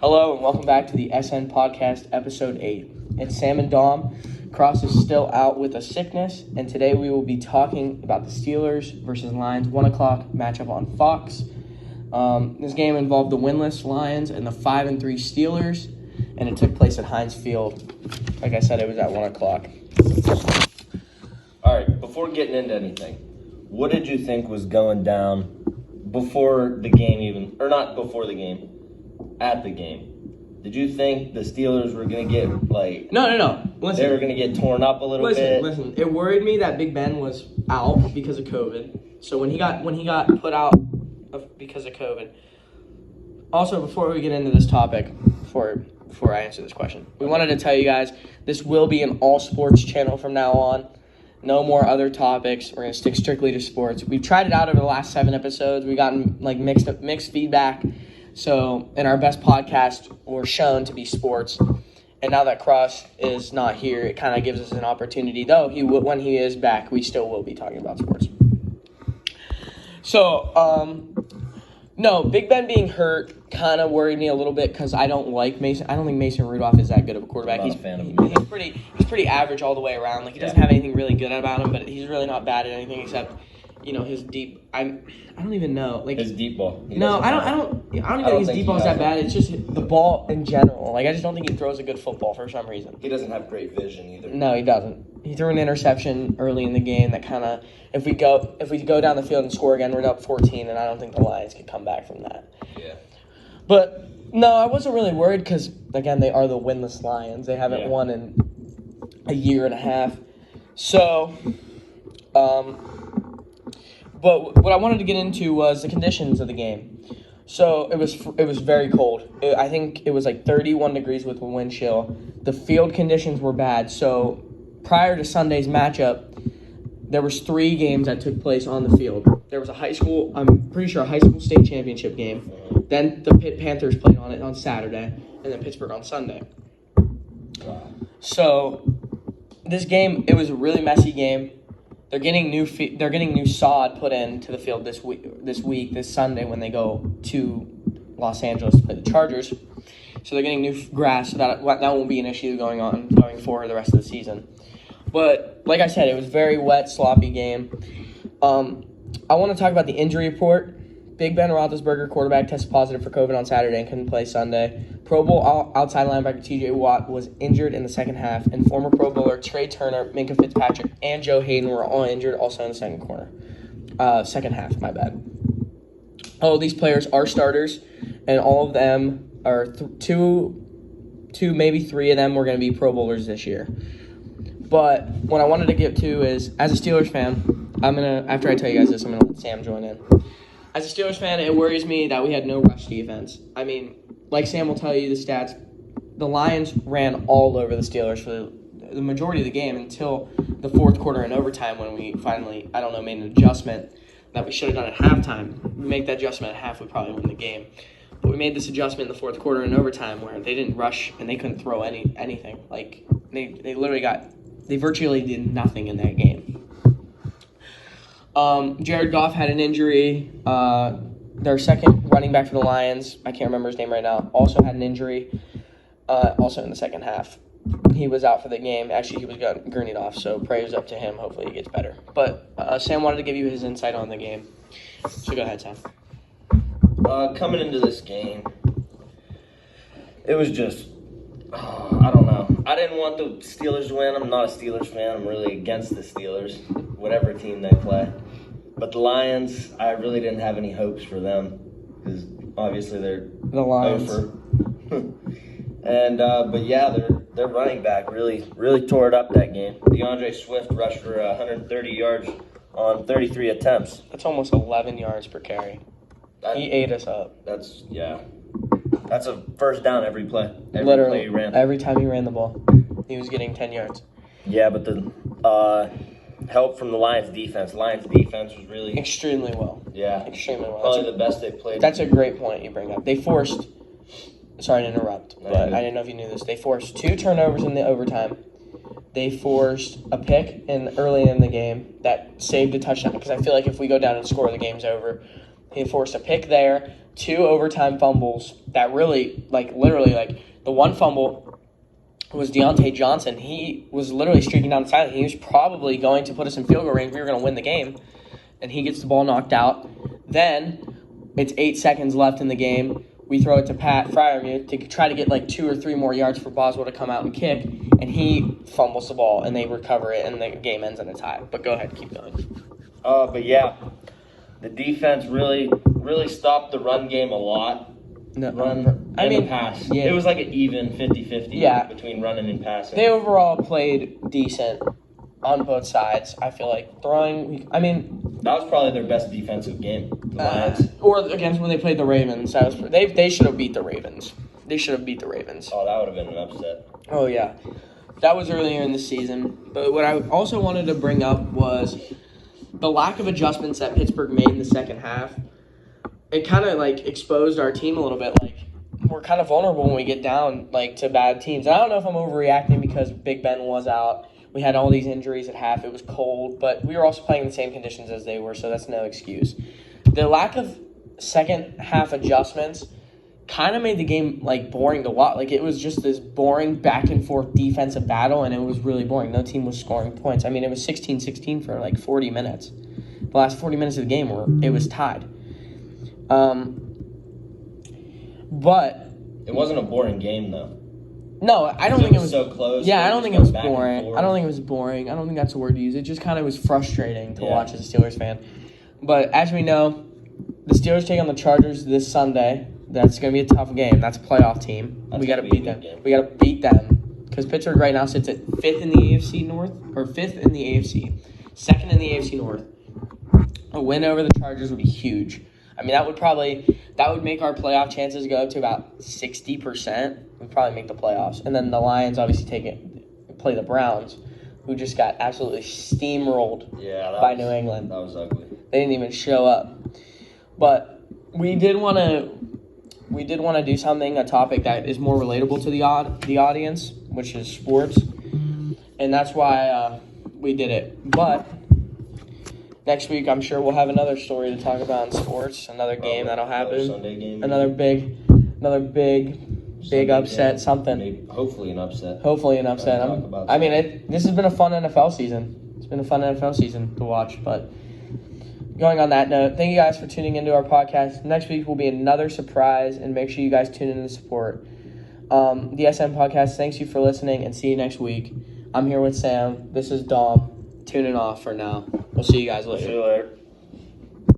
Hello and welcome back to the SN Podcast, Episode 8. It's Sam and Dom. Cross is still out with a sickness, and today we will be talking about the Steelers versus Lions 1 o'clock matchup on Fox. This game involved the winless Lions and the 5-3 Steelers, and it took place at Heinz Field. Like I said, it was at 1 o'clock. All right, before getting into anything, what did you think was going down before the game even, or not before the game, at the game? Did you think the Steelers were going to get, No. Listen, they were going to get torn up a little bit? Listen. It worried me that Big Ben was out because of COVID. So when he got put out because of COVID. Also, before we get into this topic, before I answer this question, we wanted to tell you guys this will be an all sports channel from now on. No more other topics. We're going to stick strictly to sports. We've tried it out over the last 7 episodes. We've gotten mixed feedback. So, in our best podcast were shown to be sports. And now that Cross is not here, it kind of gives us an opportunity. Though when he is back, we still will be talking about sports. So, no, Big Ben being hurt kind of worried me a little bit because I don't like Mason. I don't think Mason Rudolph is that good of a quarterback. I'm not a fan of him. He's pretty average all the way around. He doesn't have anything really good about him, but he's really not bad at anything except, his deep. I don't even know. His deep ball. I don't even think his deep ball is that bad. It's just the ball in general. I just don't think he throws a good football for some reason. He doesn't have great vision either. No, he doesn't. He threw an interception early in the game that kind of, if we go down the field and score again, we're up 14, and I don't think the Lions can come back from that. Yeah. But no, I wasn't really worried because, again, they are the winless Lions. They haven't won in a year and a half. So, but what I wanted to get into was the conditions of the game. So it was very cold. I think it was 31 degrees with a wind chill. The field conditions were bad. So prior to Sunday's matchup, there was 3 games that took place on the field. There was a high school state championship game. Then the Pitt Panthers played on it on Saturday, and then Pittsburgh on Sunday. So this game, it was a really messy game. They're getting new sod put into the field this Sunday when they go to Los Angeles to play the Chargers. So they're getting new grass, so that won't be an issue going forward the rest of the season. But like I said, it was a very wet, sloppy game. I want to talk about the injury report. Big Ben Roethlisberger, quarterback, tested positive for COVID on Saturday and couldn't play Sunday. Pro Bowl outside linebacker T.J. Watt was injured in the second half, and former Pro Bowler Trey Turner, Minka Fitzpatrick, and Joe Hayden were all injured also in the second half, my bad. All of these players are starters, and all of them are two, maybe 3 of them were going to be Pro Bowlers this year. But what I wanted to get to is, as a Steelers fan, after I tell you guys this, I'm going to let Sam join in. As a Steelers fan, it worries me that we had no rush defense. I mean, like Sam will tell you the stats, the Lions ran all over the Steelers for the majority of the game until the fourth quarter and overtime when we finally, made an adjustment that we should have done at halftime. We make that adjustment at half, we probably win the game. But we made this adjustment in the fourth quarter and overtime where they didn't rush and they couldn't throw anything. They virtually did nothing in that game. Jared Goff had an injury. Their second running back for the Lions, I can't remember his name right now, also had an injury, also in the second half. He was out for the game. Actually, he was gurneyed off, so prayers up to him. Hopefully he gets better. But Sam wanted to give you his insight on the game. So go ahead, Sam. Coming into this game, it was just, I don't know. I didn't want the Steelers to win. I'm not a Steelers fan. I'm really against the Steelers, whatever team they play. But the Lions, I really didn't have any hopes for them because obviously they're the Lions. Over. And their running back really tore it up that game. DeAndre Swift rushed for 130 yards on 33 attempts. That's almost 11 yards per carry. He ate us up. That's a first down every play. Literally, play he ran. Every time he ran the ball, he was getting 10 yards. Yeah, but the help from the Lions defense. Lions defense was really extremely well. Yeah, extremely well. Probably the best they've played. That's a great point you bring up. They forced. Sorry to interrupt, but I didn't know if you knew this. They forced 2 turnovers in the overtime. They forced a pick early in the game that saved a touchdown because I feel like if we go down and score, the game's over. He forced a pick there, 2 overtime fumbles that really, literally, the one fumble was Deontay Johnson. He was literally streaking down the sideline. He was probably going to put us in field goal range. We were going to win the game, and he gets the ball knocked out. Then it's 8 seconds left in the game. We throw it to Pat Fryermuth to try to get 2 or 3 more yards for Boswell to come out and kick, and he fumbles the ball, and they recover it, and the game ends in a tie. But go ahead, keep going. But yeah, the defense really stopped the run game a lot. No, Pass. Yeah. It was like an even 50-50 between running and passing. They overall played decent on both sides. I feel like throwing. That was probably their best defensive game. The Lions. Or against when they played the Ravens. They should have beat the Ravens. They should have beat the Ravens. Oh, that would have been an upset. Oh yeah, that was earlier in the season. But what I also wanted to bring up was the lack of adjustments that Pittsburgh made in the second half. It kind of exposed our team a little bit. We're kind of vulnerable when we get down to bad teams. And I don't know if I'm overreacting because Big Ben was out. We had all these injuries at half. It was cold, but we were also playing in the same conditions as they were, so that's no excuse. The lack of second half adjustments kind of made the game boring to watch. It was just this boring back and forth defensive battle, and it was really boring. No team was scoring points. It was 16-16 for 40 minutes. The last 40 minutes of the game it was tied. But it wasn't a boring game though. No, I don't think it was so close. Yeah, I don't think it was boring. I don't think it was boring. I don't think that's the word to use. It just kind of was frustrating to watch as a Steelers fan. But as we know, the Steelers take on the Chargers this Sunday. That's going to be a tough game. That's a playoff team. We got to beat them. We got to beat them because Pittsburgh right now sits at 5th in the AFC North or 5th in the AFC, 2nd in the AFC North. A win over the Chargers would be huge. That would make our playoff chances go up to about 60%. We'd probably make the playoffs. And then the Lions obviously play the Browns, who just got absolutely steamrolled by New England. That was ugly. They didn't even show up. But we did want to do something, a topic that is more relatable to the audience, which is sports. And that's why we did it. But next week, I'm sure we'll have another story to talk about in sports. Another game that'll happen. Sunday game. Another big upset. Game. Something. Maybe, hopefully an upset. This has been a fun NFL season. It's been a fun NFL season to watch. But going on that note, thank you guys for tuning into our podcast. Next week will be another surprise, and make sure you guys tune in to support the SM podcast. Thanks you for listening, and see you next week. I'm here with Sam. This is Dom. Tuning off for now. We'll see you guys later. See you later.